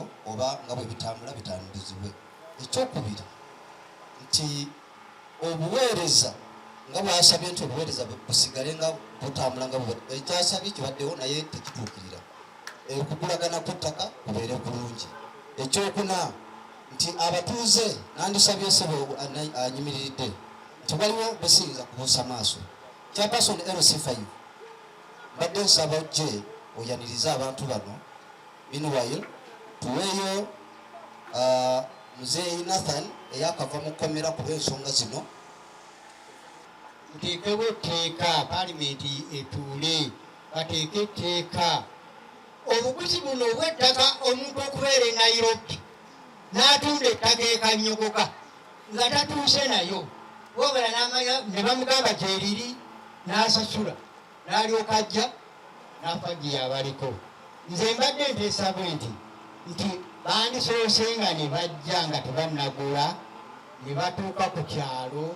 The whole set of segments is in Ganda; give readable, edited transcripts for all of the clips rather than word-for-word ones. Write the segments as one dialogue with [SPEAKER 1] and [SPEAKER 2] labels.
[SPEAKER 1] ebyo oba nga bwe bitambula bitambuzibwe. Ekyokubiri nti obuweereza nga bwasabye nti obuweereza busigale nga butambula nga bwe ekyasabye kibaddewo naye tekituukirira. Okugulagana ku ttaka kubeere bulungi. Ekyokuna nti abatuuze nandisabye ssebo anyimiriridde nti waliwo besiyinza kubuusa maaso. Chairperson LC5 badde nsaba ojje oyaniriza abantu bano. Meanwhile tuweeyo Muzeeyi Nathan eyakava mu kkomera kuba ensonga zino.
[SPEAKER 2] Tuteekewo etteeka paalimenti etuule bateeke etteeka. Obuguzi buno obw'ettaka omuntu okubeera e Nairobi n'atunda ettaka e Kanyogoga nga tatuuse nayo wabula n'amanya ne bamugamba gyeriri n'asasula n'alyoka ajja n'afa gye yabaliko. Nze mbadde nteesa bwe nti bandisoose nga ne bajja nga tebannagula ne batuuka ku kyalo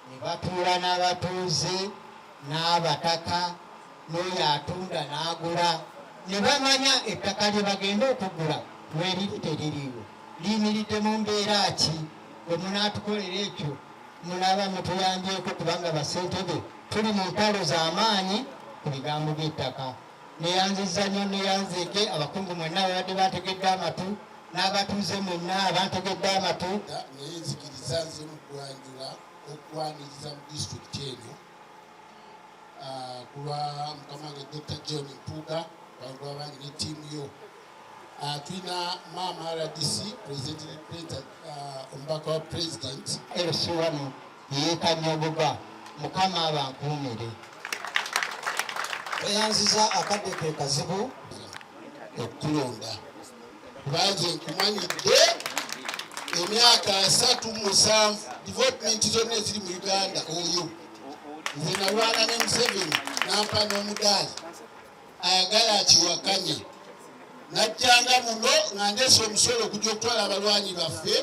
[SPEAKER 2] ne batuula n'abatuuze n'abataka n'oyo atunda n'agula ne bamanya ettaka lye bagenda okugula weriri teririiwo liyimiridde mu mbeera ki. Bwe munaatukolera ekyo munaba mutuyambyeko kubanga bassentebe tuli mu ntalo z'amaanyi ku bigambo by'ettaka. Neyanziza nnyo neyanzeeke abakungu mwenna babadde bategedde amatu n'abatuuze mwenna abantegedde amatu.
[SPEAKER 3] Naye nzikiriza nze mu kwanjula okwaniriza mu disitulikiti eno kulwa mukama wange Dr. John Mpuuga bantu abangi ne ttiimu yo. Tulina maama RDC omubaka wa president
[SPEAKER 2] LC wano yeekanyogoga mukama abankuumire.
[SPEAKER 1] Eyanziza akadde ke kazibu
[SPEAKER 3] okulonda kubanze nkumanyidde emyaka 37 development zonna eziri mu Uganda oyo nze nalwana ne Museveni nampa n'omudaali ayagala akiwakanye najjanga muno nga ndeese omusolo okujja okutwala abalwanyi baffe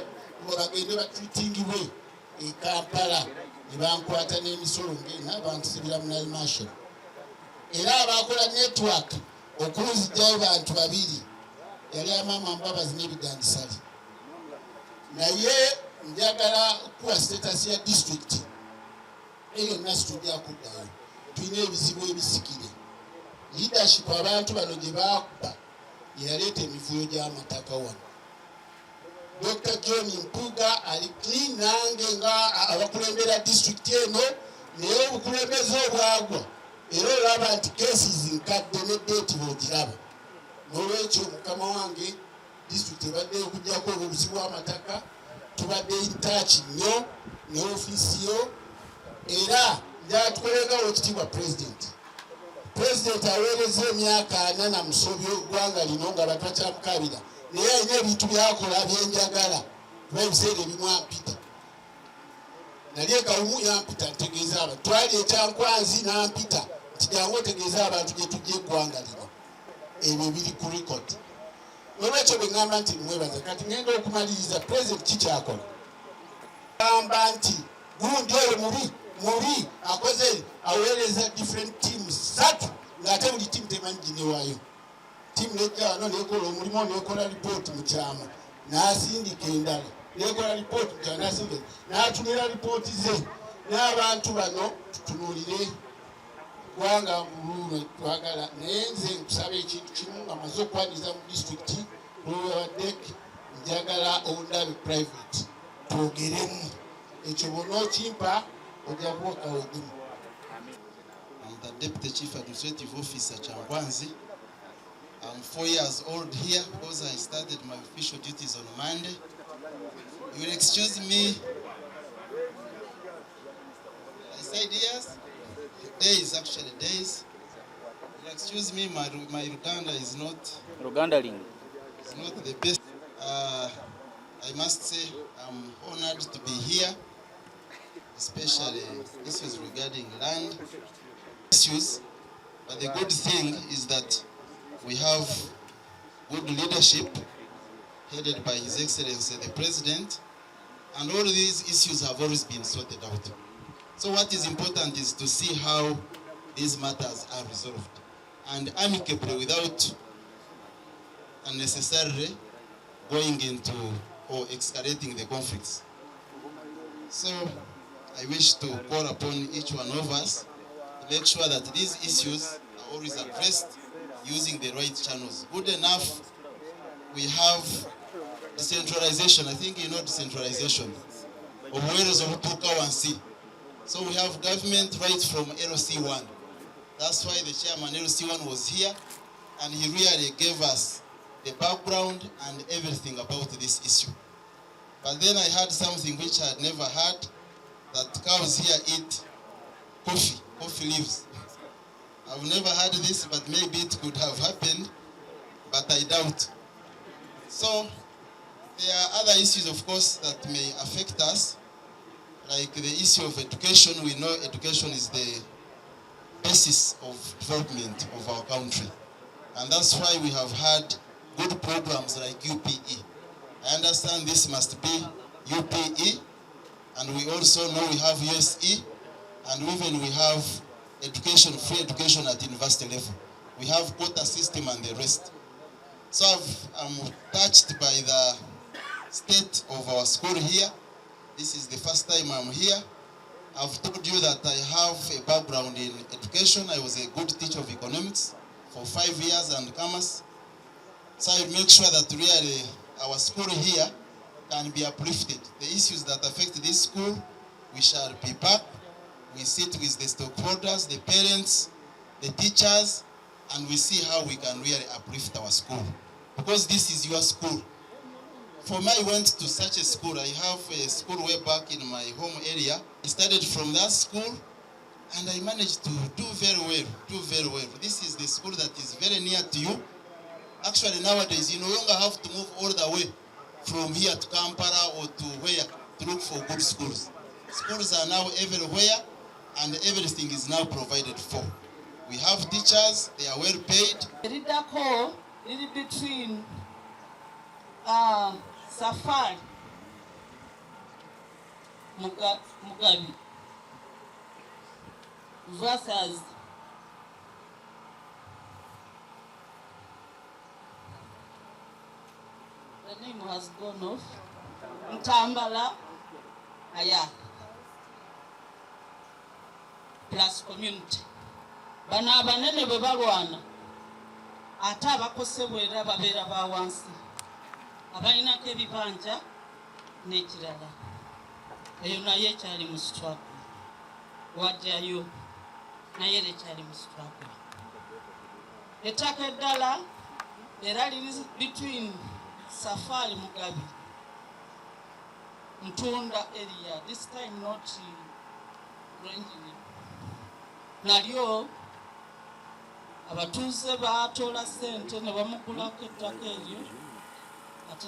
[SPEAKER 3] ngo bagende batwitingibwe e Kampala ne bankwata n'emisolo ngena bantusibira mu National. Era abakola network okuluzijjayo bantu babiri yali amaama Mbabazi n'ebigandisali. Naye njagala kuwa status ya district eyo nasi tujja kuddayo. Tulina ebizibu ebisikire. Leadership abantu bano gye bakuba yaleeta emivuyo gy'amataka wano. Dr. John Mpuuga ali clean nange nga abakulembera district eno naye obukulembeze obwagwa era olaba nti cases nkadde ne date bw'ogiraba. N'olwekyo mukama wange district ebadde okujjako obuzibu bw'amataka tubadde in touch nnyo ne ofiisi yo era njatukolegawo ekitiibwa president. President aweereza emyaka 4 na musobyo eggwanga lino nga batwakyamukabira naye alina ebintu byakola byenjagala kuba ebiseera ebimu ampita. Nali ekawumu yampita ntegeeza abantu twali ekyankwanzi n'ampita nti jangu otegeeza abantu gye tujja eggwanga lino. Ebyo biri ku record. Olwekyo bwe ŋŋamba nti mwebaza kati ngenda okumaliriza president kikyakola. Gamba nti gundi oyo mubi akoze aweereza different teams 3 ng'ate buli tiimu temanyi ginewaayo. Tiimu nejja wano nekola omulimu nekola lipooti mu kyama n'asindika endala nekola lipooti mu kyama n'asindika n'atumira lipooti ze n'abantu bano tutunuulire kubanga mululu twagala. Naye nze nkusaba ekintu kimu nga maze okwaniriza mu disitulikiti olwaddek njagala ondabe private twogeremu ekyo bonna okimpa ojja kuwakawegemu.
[SPEAKER 4] I'm the Deputy Chief Administrative Officer Kyankwanzi. I'm 4 years old here because I started my official duties on Monday. You will excuse me. I said yes. Days, actually days. You will excuse me, my Uganda is not it's not the best. I must say I'm honored to be here, especially issues regarding land issues. But the good thing is that we have good leadership headed by His Excellency the President, and all these issues have always been sorted out. So what is important is to see how these matters are resolved and amicably without unnecessarily going into or escalating the conflicts. So I wish to call upon each one of us to make sure that these issues are always addressed using the right channels. Good enough, we have decentralization. I think you know decentralization. So we have government right from LC1. That's why the chairman LC1 was here, and he really gave us the background and everything about this issue. But then I heard something which I had never heard, that cows here eat coffee leaves. I've never heard this, but maybe it could have happened, but I doubt. So there are other issues, of course, that may affect us, like the issue of education. We know education is the basis of development of our country. And that's why we have had good programs like UPE. I understand this must be UPE, and we also know we have USE, and even we have education, free education at university level. We have quota system and the rest. So I'm touched by the state of our school here. This is the first time I'm here. I've told you that I have a background in education. I was a good teacher of economics for 5 years and commerce. So I make sure that really our school here can be uplifted. The issues that affect this school, we shall be back. We sit with the stockholders, the parents, the teachers, and we see how we can really uplift our school. Because this is your school. For me, I went to such a school. I have a school way back in my home area. I started from that school, and I managed to do very well. This is the school that is very near to you. Actually, nowadays, you no longer have to move all the way from here to Kampala or to where to look for good schools. Schools are now everywhere, and everything is now provided for. We have teachers, they are well paid.
[SPEAKER 5] Eridako, it between Safari Mugabi versus the name has gone off. Ntambala Aya plus community. Bana abanene bwe balwana ate abakosebwera babeera ba wansi abalinako ebibanja n'ekirala eyo naye ekyali mu struggle wajjayo naye ekyali mu struggle. Ettaka eddala era liri between Safari Mugabi Ntunda area, this time not ranging nalyo abatuuze baatoola ssente ne bamugulako ettaka eryo